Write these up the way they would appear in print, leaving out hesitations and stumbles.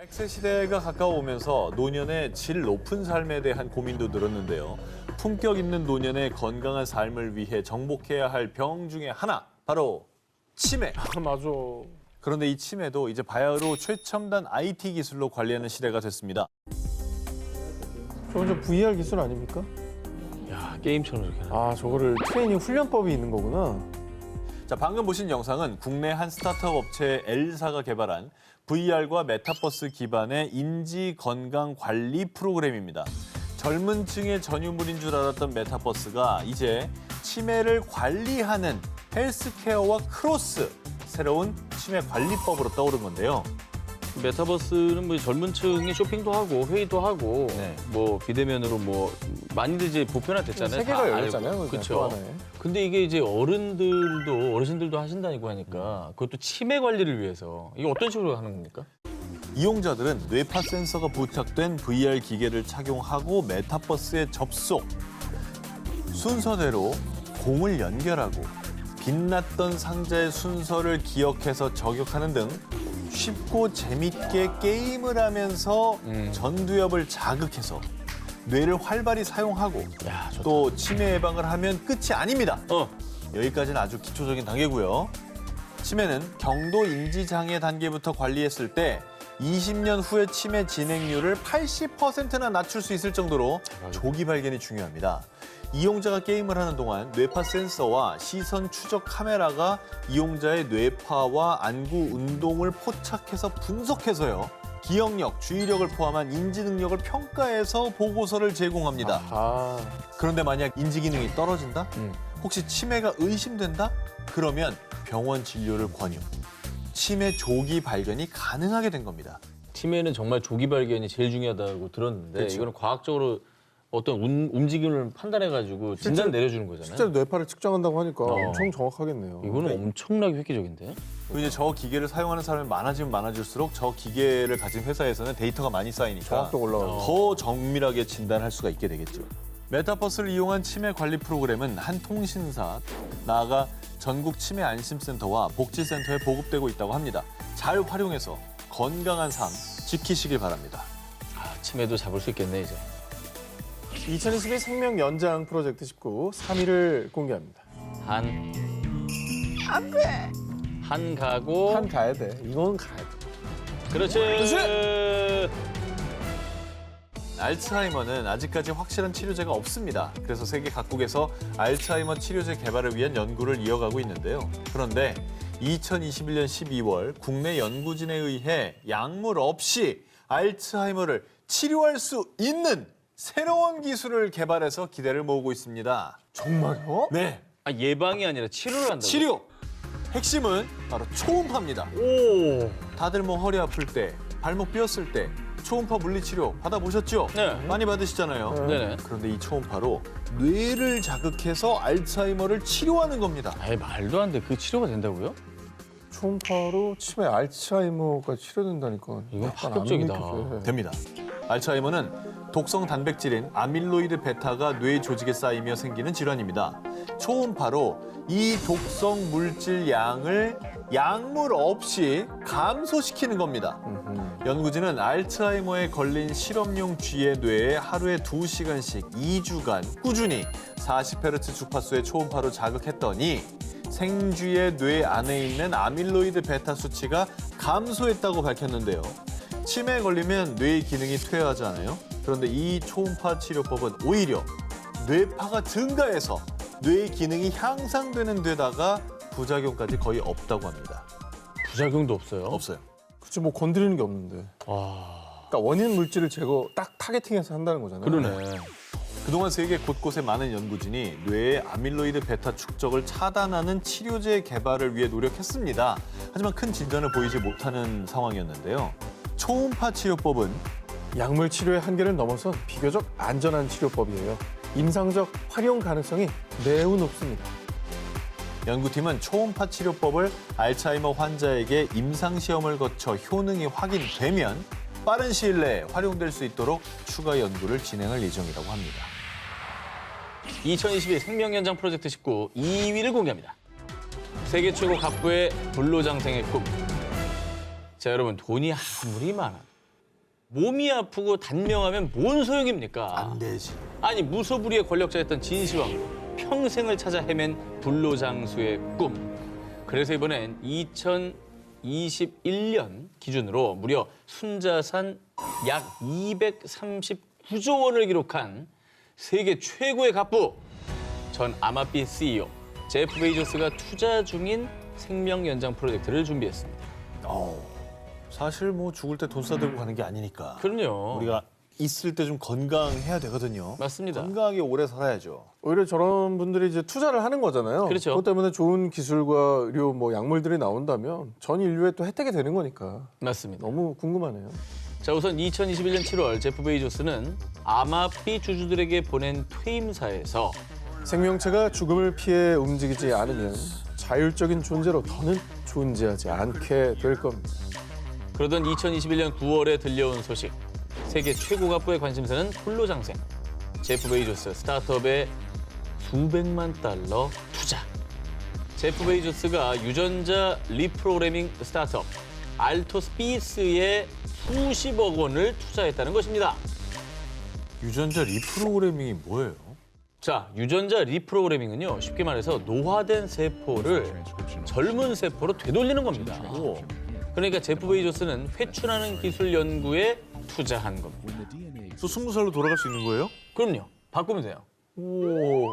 100세 시대가 가까워오면서 노년의 질 높은 삶에 대한 고민도 늘었는데요. 품격 있는 노년의 건강한 삶을 위해 정복해야 할 병 중에 하나, 바로 치매. 맞아. 그런데 이 치매도 이제 바야흐로 최첨단 IT 기술로 관리하는 시대가 됐습니다. 저건 저 VR 기술 아닙니까? 야, 게임처럼 이렇게 하네. 아, 저거를 트레이닝 훈련법이 있는 거구나. 자, 방금 보신 영상은 국내 한 스타트업 업체 L사가 개발한 VR과 메타버스 기반의 인지 건강 관리 프로그램입니다. 젊은 층의 전유물인 줄 알았던 메타버스가 이제 치매를 관리하는 헬스케어와 크로스, 새로운 치매 관리법으로 떠오른 건데요. 메타버스는 뭐 젊은 층이 쇼핑도 하고 회의도 하고 네. 뭐 비대면으로 뭐 많이들 이제 보편화됐잖아요. 세계가 다 열렸잖아요. 알고. 그러니까 그렇죠. 또 하나에. 근데 이게 이제 어르신들도 하신다고 하니까 그것도 치매 관리를 위해서 이게 어떤 식으로 하는 겁니까? 이용자들은 뇌파 센서가 부착된 VR 기계를 착용하고 메타버스에 접속. 순서대로 공을 연결하고 빛났던 상자의 순서를 기억해서 저격하는 등 쉽고 재밌게 게임을 하면서 전두엽을 자극해서 뇌를 활발히 사용하고 야, 좋다. 또 치매 예방을 하면 끝이 아닙니다. 여기까지는 아주 기초적인 단계고요. 치매는 경도 인지장애 단계부터 관리했을 때 20년 후에 치매 진행률을 80%나 낮출 수 있을 정도로 조기 발견이 중요합니다. 이용자가 게임을 하는 동안 뇌파 센서와 시선 추적 카메라가 이용자의 뇌파와 안구 운동을 포착해서 분석해서요. 기억력, 주의력을 포함한 인지 능력을 평가해서 보고서를 제공합니다. 아, 그런데 만약 인지 기능이 떨어진다? 혹시 치매가 의심된다? 그러면 병원 진료를 권유. 치매 조기 발견이 가능하게 된 겁니다. 치매는 정말 조기 발견이 제일 중요하다고 들었는데 그렇죠. 이거는 과학적으로 어떤 움직임을 판단해가지고 진단 내려주는 거잖아요. 실제로 뇌파를 측정한다고 하니까 엄청 정확하겠네요. 이거는 엄청나게 획기적인데? 그리고 이제 저 기계를 사용하는 사람이 많아지면 많아질수록 저 기계를 가진 회사에서는 데이터가 많이 쌓이니까 정확도 올라가고. 더 정밀하게 진단할 수가 있게 되겠죠. 메타버스를 이용한 치매 관리 프로그램은 한 통신사, 나아가 전국 치매 안심센터와 복지센터에 보급되고 있다고 합니다. 잘 활용해서 건강한 삶 지키시길 바랍니다. 아, 치매도 잡을 수 있겠네 이제. 2022 생명 연장 프로젝트 19 3위를 공개합니다. 한 가고 한 가야 돼. 이건 가야 돼. 그렇지. 알츠하이머는 아직까지 확실한 치료제가 없습니다. 그래서 세계 각국에서 알츠하이머 치료제 개발을 위한 연구를 이어가고 있는데요. 그런데 2021년 12월 국내 연구진에 의해 약물 없이 알츠하이머를 치료할 수 있는 새로운 기술을 개발해서 기대를 모으고 있습니다. 정말요? 네, 아, 예방이 아니라 치료를 한다고? 치료! 핵심은 바로 초음파입니다. 오. 다들 뭐 허리 아플 때, 발목 삐었을 때 초음파 물리치료 받아보셨죠? 네. 많이 받으시잖아요. 네네. 그런데 이 초음파로 뇌를 자극해서 알츠하이머를 치료하는 겁니다. 아예 말도 안 돼. 그 치료가 된다고요? 초음파로 치매 알츠하이머가 치료된다니까. 이건 약간 파격적이다. 안 믿겨져요. 됩니다. 알츠하이머는 독성 단백질인 아밀로이드 베타가 뇌 조직에 쌓이며 생기는 질환입니다. 초음파로 이 독성 물질 양을 약물 없이 감소시키는 겁니다. 연구진은 알츠하이머에 걸린 실험용 쥐의 뇌에 하루에 2시간씩 2주간 꾸준히 40Hz 주파수의 초음파로 자극했더니 생쥐의 뇌 안에 있는 아밀로이드 베타 수치가 감소했다고 밝혔는데요. 치매에 걸리면 뇌의 기능이 퇴화하잖아요. 그런데 이 초음파 치료법은 오히려 뇌파가 증가해서 뇌의 기능이 향상되는 데다가 부작용까지 거의 없다고 합니다. 부작용도 없어요? 없어요. 그치, 뭐 건드리는 게 없는데. 와. 그러니까 원인 물질을 제거 딱 타겟팅해서 한다는 거잖아요. 그러네. 그동안 세계 곳곳의 많은 연구진이 뇌의 아밀로이드 베타 축적을 차단하는 치료제 개발을 위해 노력했습니다. 하지만 큰 진전을 보이지 못하는 상황이었는데요. 초음파 치료법은 약물 치료의 한계를 넘어선 비교적 안전한 치료법이에요. 임상적 활용 가능성이 매우 높습니다. 연구팀은 초음파 치료법을 알츠하이머 환자에게 임상시험을 거쳐 효능이 확인되면 빠른 시일 내에 활용될 수 있도록 추가 연구를 진행할 예정이라고 합니다. 2022 생명연장 프로젝트 19 2위를 공개합니다. 세계 최고 갑부의 불로장생의 꿈. 자, 여러분, 돈이 아무리 많아 몸이 아프고 단명하면 뭔 소용입니까? 안 되지. 아니 무소불위의 권력자였던 진시황 평생을 찾아 헤맨 불로장수의 꿈. 그래서 이번엔 2021년 기준으로 무려 순자산 약 239조 원을 기록한 세계 최고의 갑부 전 아마피 CEO 제프 베이조스가 투자 중인 생명 연장 프로젝트를 준비했습니다. 사실 뭐 죽을 때 돈 싸들고 가는 게 아니니까. 그럼요. 우리가 있을 때 좀 건강해야 되거든요. 맞습니다. 건강하게 오래 살아야죠. 오히려 저런 분들이 이제 투자를 하는 거잖아요. 그렇죠. 그것 때문에 좋은 기술과 의료 뭐 약물들이 나온다면 전 인류에 또 혜택이 되는 거니까 맞습니다. 너무 궁금하네요. 자, 우선 2021년 7월 제프 베이조스는 아마피 주주들에게 보낸 퇴임사에서 생명체가 죽음을 피해 움직이지 않으면 자율적인 존재로 더는 존재하지 않게 될 겁니다. 그러던 2021년 9월에 들려온 소식. 세계 최고 갑부의 관심사는 불로장생. 제프 베이조스 스타트업에 수백만 달러 투자. 제프 베이조스가 유전자 리프로그래밍 스타트업 알토스피스에 수십억 원을 투자했다는 것입니다. 유전자 리프로그래밍이 뭐예요? 자, 유전자 리프로그래밍은요, 쉽게 말해서 노화된 세포를 젊은 세포로 되돌리는 겁니다. 그러니까 제프 베이조스는 회춘하는 기술 연구에 투자한 겁니다. 또 20살로 돌아갈 수 있는 거예요? 그럼요. 바꾸면 돼요. 오.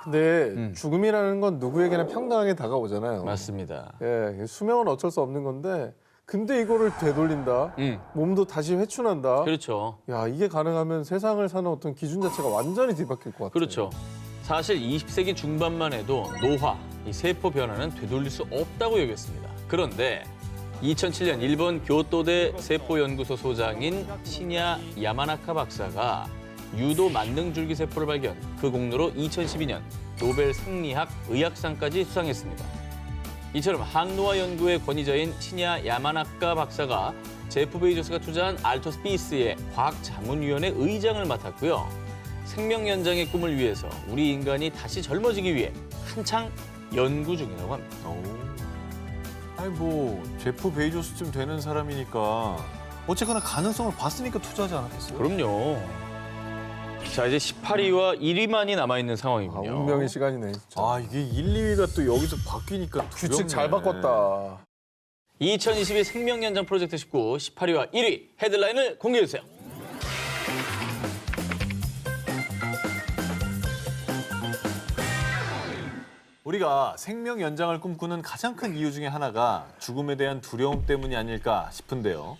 근데 죽음이라는 건 누구에게나 평등하게 다가오잖아요. 맞습니다. 예, 수명은 어쩔 수 없는 건데 근데 이거를 되돌린다. 몸도 다시 회춘한다. 그렇죠. 야, 이게 가능하면 세상을 사는 어떤 기준 자체가 완전히 뒤바뀔 것 같아요. 그렇죠. 사실 20세기 중반만 해도 노화, 이 세포 변화는 되돌릴 수 없다고 여겼습니다. 그런데 2007년 일본 교토대 세포연구소 소장인 시냐 야마나카 박사가 유도 만능줄기 세포를 발견, 그 공로로 2012년 노벨 생리학 의학상까지 수상했습니다. 이처럼 항노화 연구의 권위자인 시냐 야마나카 박사가 제프 베이조스가 투자한 알토스피스의 과학자문위원회 의장을 맡았고요. 생명 연장의 꿈을 위해서 우리 인간이 다시 젊어지기 위해 한창 연구 중이라고 합니다. 아니 뭐 제프 베이조스쯤 되는 사람이니까 어쨌거나 가능성을 봤으니까 투자하지 않았겠어요? 그럼요. 자, 이제 18위와 1위만이 남아있는 상황이군요. 운명의 시간이네. 진짜. 아 이게 1, 2위가 또 여기서 바뀌니까 규칙 잘 바꿨다. 2022 생명 연장 프로젝트 19, 18위와 1위 헤드라인을 공개해주세요. 우리가 생명 연장을 꿈꾸는 가장 큰 이유 중에 하나가 죽음에 대한 두려움 때문이 아닐까 싶은데요.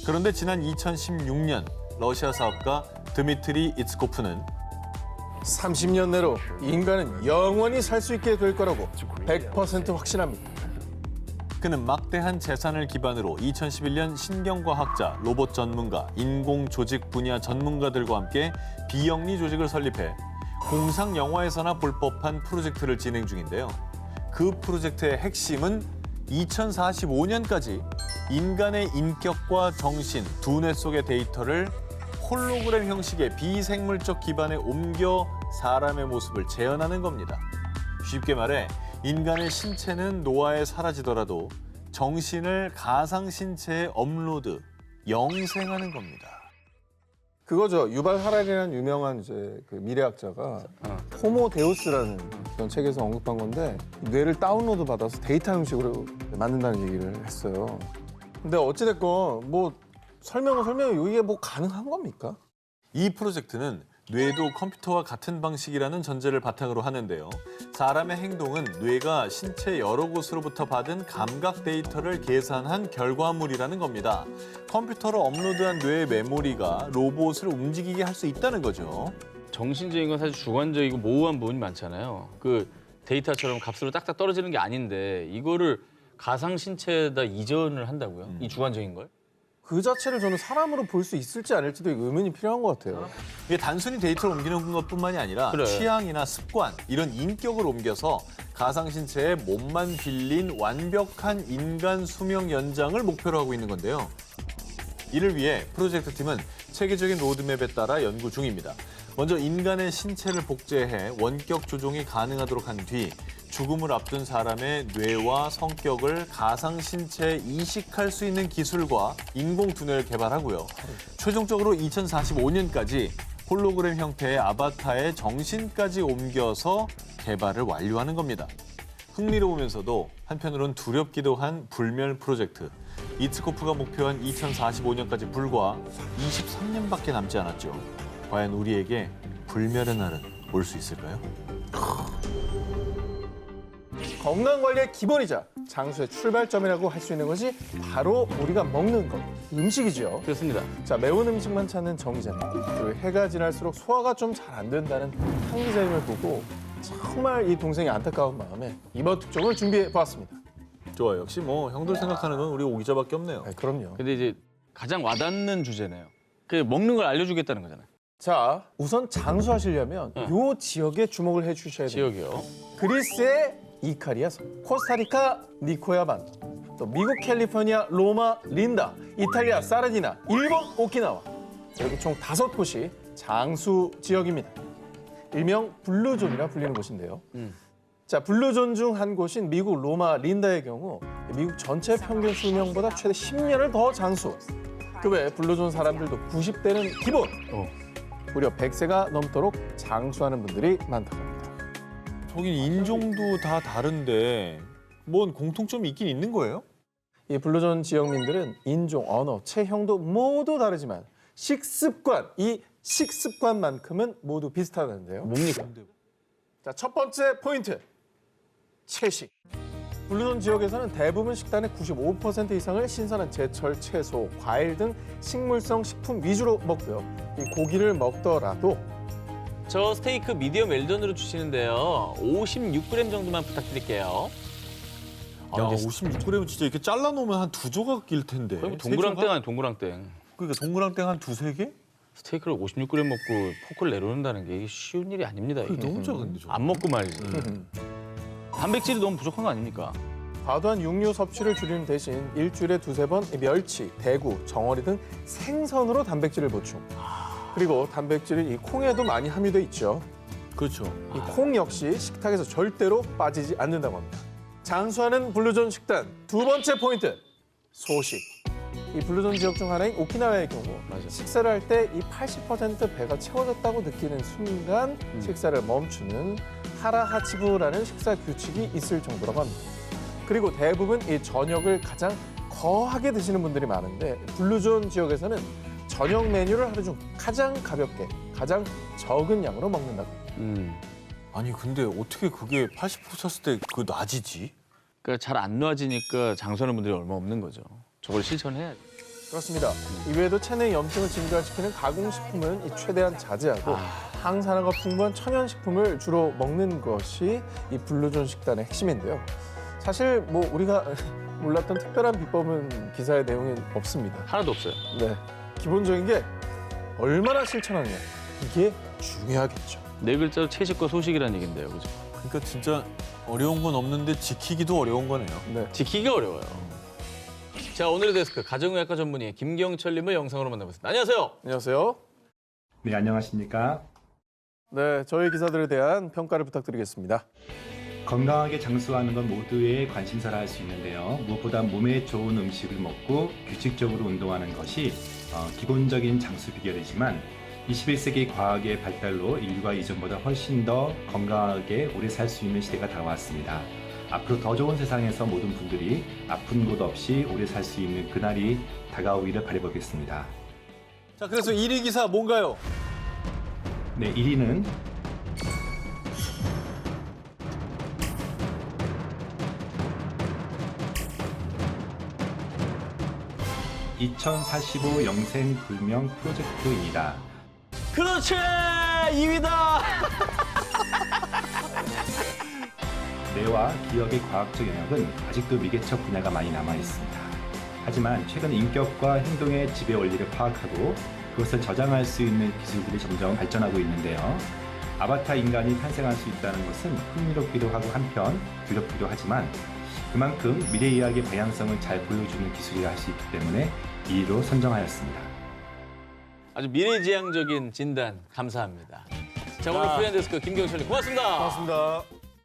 그런데 지난 2016년 러시아 사업가 드미트리 이츠코프는 30년 내로 인간은 영원히 살 수 있게 될 거라고 100% 확신합니다. 그는 막대한 재산을 기반으로 2011년 신경과학자, 로봇 전문가, 인공조직 분야 전문가들과 함께 비영리 조직을 설립해 공상 영화에서나 볼 법한 프로젝트를 진행 중인데요. 그 프로젝트의 핵심은 2045년까지 인간의 인격과 정신, 두뇌 속의 데이터를 홀로그램 형식의 비생물적 기반에 옮겨 사람의 모습을 재현하는 겁니다. 쉽게 말해 인간의 신체는 노화에 사라지더라도 정신을 가상 신체에 업로드, 영생하는 겁니다. 그거죠. 유발 하랄이라는 유명한 이제 그 미래학자가 호모 데우스라는 그런 책에서 언급한 건데 뇌를 다운로드 받아서 데이터 형식으로 만든다는 얘기를 했어요. 근데 어찌됐건 뭐 설명은 이게 뭐 가능한 겁니까? 이 프로젝트는 뇌도 컴퓨터와 같은 방식이라는 전제를 바탕으로 하는데요. 사람의 행동은 뇌가 신체 여러 곳으로부터 받은 감각 데이터를 계산한 결과물이라는 겁니다. 컴퓨터로 업로드한 뇌의 메모리가 로봇을 움직이게 할 수 있다는 거죠. 정신적인 건 사실 주관적이고 모호한 부분이 많잖아요. 그 데이터처럼 값으로 딱딱 떨어지는 게 아닌데 이거를 가상 신체에다 이전을 한다고요? 이 주관적인 걸? 그 자체를 저는 사람으로 볼 수 있을지 않을지도 의문이 필요한 것 같아요. 이게 단순히 데이터를 옮기는 것뿐만이 아니라 그래. 취향이나 습관, 이런 인격을 옮겨서 가상신체에 몸만 빌린 완벽한 인간 수명 연장을 목표로 하고 있는 건데요. 이를 위해 프로젝트 팀은 체계적인 로드맵에 따라 연구 중입니다. 먼저 인간의 신체를 복제해 원격 조종이 가능하도록 한 뒤 죽음을 앞둔 사람의 뇌와 성격을 가상 신체에 이식할 수 있는 기술과 인공 두뇌를 개발하고요. 최종적으로 2045년까지 홀로그램 형태의 아바타의 정신까지 옮겨서 개발을 완료하는 겁니다. 흥미로우면서도 한편으론 두렵기도 한 불멸 프로젝트. 이츠코프가 목표한 2045년까지 불과 23년밖에 남지 않았죠. 과연 우리에게 불멸의 날은 올 수 있을까요? 건강관리의 기본이자 장수의 출발점이라고 할 수 있는 것이 바로 우리가 먹는 것, 음식이죠. 그렇습니다. 자, 매운 음식만 찾는 정 기자님, 그리고 해가 지날수록 소화가 좀 잘 안 된다는 한 기자님을 보고 정말 이 동생의 안타까운 마음에 이번 특종을 준비해 보았습니다. 좋아요. 역시 뭐 형들 생각하는 건 우리 오 기자밖에 없네요. 네, 그럼요. 근데 이제 가장 와닿는 주제네요. 그 먹는 걸 알려주겠다는 거잖아요. 자, 우선 장수하시려면 요 지역에 주목을 해주셔야 돼요. 지역이요. 그리스의 이카리아 섬, 코스타리카 니코야 반도, 또 미국 캘리포니아 로마 린다, 이탈리아 사르디나, 일본 오키나와 이렇게 총 5곳이 장수 지역입니다. 일명 블루존이라 불리는 곳인데요. 자, 블루존 중 한 곳인 미국 로마 린다의 경우 미국 전체 평균 수명보다 최대 10년을 더 장수. 그 외에 블루존 사람들도 90대는 기본. 무려 100세가 넘도록 장수하는 분들이 많다고 합니다. 저긴 인종도 다 다른데 뭔 공통점이 있긴 있는 거예요? 이 블루존 지역민들은 인종, 언어, 체형도 모두 다르지만 식습관, 이 식습관만큼은 모두 비슷하다는데요. 뭡니까? 자, 첫 번째 포인트. 채식. 블루존 지역에서는 대부분 식단의 95% 이상을 신선한 제철, 채소, 과일 등 식물성 식품 위주로 먹고요. 이 고기를 먹더라도 저 스테이크 미디엄 웰던으로 주시는데요. 56g 정도만 부탁드릴게요. 야, 56g은 진짜 이렇게 잘라놓으면 한 2조각일 텐데. 거의 뭐 세 동그랑땡 조각? 아니 동그랑땡. 그러니까 동그랑땡 한 2-3개? 스테이크를 56g 먹고 포크를 내려놓는다는 게 이게 쉬운 일이 아닙니다. 이게. 너무 작은데 저. 안 먹고 말이지. 단백질이 너무 부족한 거 아닙니까? 과도한 육류 섭취를 줄이는 대신 일주일에 2-3번 멸치, 대구, 정어리 등 생선으로 단백질을 보충. 그리고 단백질이 이 콩에도 많이 함유돼 있죠. 그렇죠. 이 콩 역시 식탁에서 절대로 빠지지 않는다고 합니다. 장수하는 블루존 식단 두 번째 포인트, 소식. 이 블루존 지역 중 하나인 오키나와의 경우 식사를 할 때 이 80% 배가 채워졌다고 느끼는 순간 식사를 멈추는 하라하치부라는 식사 규칙이 있을 정도라고 합니다. 그리고 대부분 이 저녁을 가장 거하게 드시는 분들이 많은데 블루존 지역에서는 저녁 메뉴를 하루 중 가장 가볍게, 가장 적은 양으로 먹는다고 합니다. 아니 근데 어떻게 그게 80% 쳤을 때 그 낮이지? 그러니까 잘 안 놔지니까 장수하는 분들이 얼마 없는 거죠. 저걸 실천해야죠. 그렇습니다. 이외에도 체내 염증을 증가시키는 가공식품은 이 최대한 자제하고 항산화가 풍부한 천연식품을 주로 먹는 것이 이 블루존 식단의 핵심인데요. 사실 뭐 우리가 몰랐던 특별한 비법은 기사의 내용에 없습니다. 하나도 없어요. 네, 기본적인 게 얼마나 실천하느냐 이게 중요하겠죠. 네 글자로 채식과 소식이라는 얘기인데요. 그죠? 그러니까 진짜 어려운 건 없는데 지키기도 어려운 거네요. 네. 지키기가 어려워요. 자, 오늘의 데스크 가정의학과 전문의 김경철님을 영상으로 만나보겠습니다. 안녕하세요. 안녕하세요. 네, 안녕하십니까. 네, 저희 기사들에 대한 평가를 부탁드리겠습니다. 건강하게 장수하는 건 모두의 관심사라 할 수 있는데요. 무엇보다 몸에 좋은 음식을 먹고 규칙적으로 운동하는 것이 기본적인 장수 비결이지만 21세기 과학의 발달로 인류가 이전보다 훨씬 더 건강하게 오래 살 수 있는 시대가 다가왔습니다. 앞으로 더 좋은 세상에서 모든 분들이 아픈 곳 없이 오래 살 수 있는 그날이 다가오기를 바라보겠습니다. 자, 그래서 1위 기사 뭔가요? 네, 1위는 (2045) 영생 불명 프로젝트입니다. 그렇지! 2위다! 뇌와 기억의 과학적 영역은 아직도 미개척 분야가 많이 남아 있습니다. 하지만 최근 인격과 행동의 지배 원리를 파악하고 그것을 저장할 수 있는 기술들이 점점 발전하고 있는데요. 아바타 인간이 탄생할 수 있다는 것은 흥미롭기도 하고 한편 두렵기도 하지만 그만큼 미래의학의 방향성을 잘 보여주는 기술이라 할 수 있기 때문에 2위로 선정하였습니다. 아주 미래지향적인 진단 감사합니다. 자, 오늘 자. 프리랜데스크 김경철님 고맙습니다. 고맙습니다.